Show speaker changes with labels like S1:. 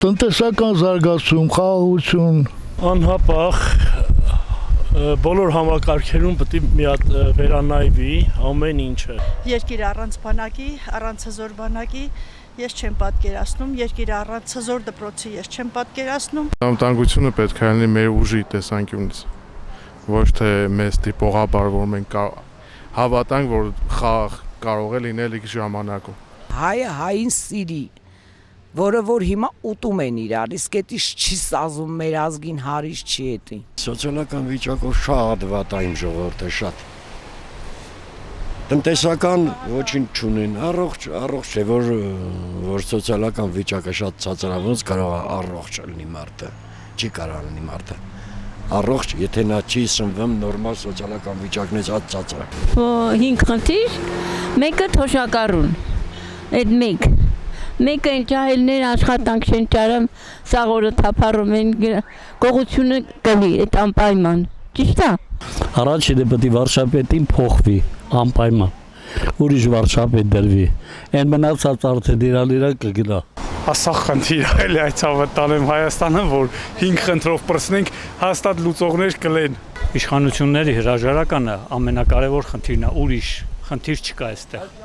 S1: Տնտեսական զարգացում, խաղաղություն,
S2: Անհապաղ բոլոր համակարգերում պետք է մի հատ վերանայվի ամեն ինչը։
S3: Երկիրը առանց բանակի, առանց հզոր բանակի ես չեմ պատկերացնում, երկիրը առանց հզոր դպրոցի ես չեմ պատկերացնում։
S4: Անվտանգությունը պետք է լինի մեր ուժի տեսանկյունից, ոչ թե մեզ տիպողաբար, որ մենք հավատանք, որ խաղ կարող է լինել X ժամանակում։
S5: Հայը հային սիրի, որը որ հիմա ուտում են իրար, իսկ էտիս չի սազում մեր ազգին հարից չի էտի։
S6: Սոցիալական վիճակով շատ վատ է իմ ժողովուրդը, շատ։ Տնտեսական ոչինչ չունեն, առողջ է, որ սոցիալական վիճակը շատ ցածր է, ոնց կարող է առողջ լինի մարդը, չի կարող լինի մարդը։ Առողջ, եթե նա չի սնվում նորմալ սոցիալական վիճակներից հատ ցածր է։
S7: 5 խնդիր, մեկը թոշակառուն, այդ մեկը ջահելներ աշխատանք չեն ճարում, սաղ օրը թափառում են, գողությունը կլի, այդ անպայման, ճիշտ է։
S2: Առաջինը պետք է վարչապետին փոխվի անպայման, ուրիշ վարչապետ դրվի, այն մնացած արդեն իրան կգնա։
S8: Ասա խնդիր այլ այդ ավտանեմ Հայաստանը, որ 5 խնդրով պրսնենք, հաստատ լուծողներ կլեն։ Իշխանությունների հրաժարականը ամենակարևոր խնդիրն է, ուրիշ խնդիր չկա այստեղ։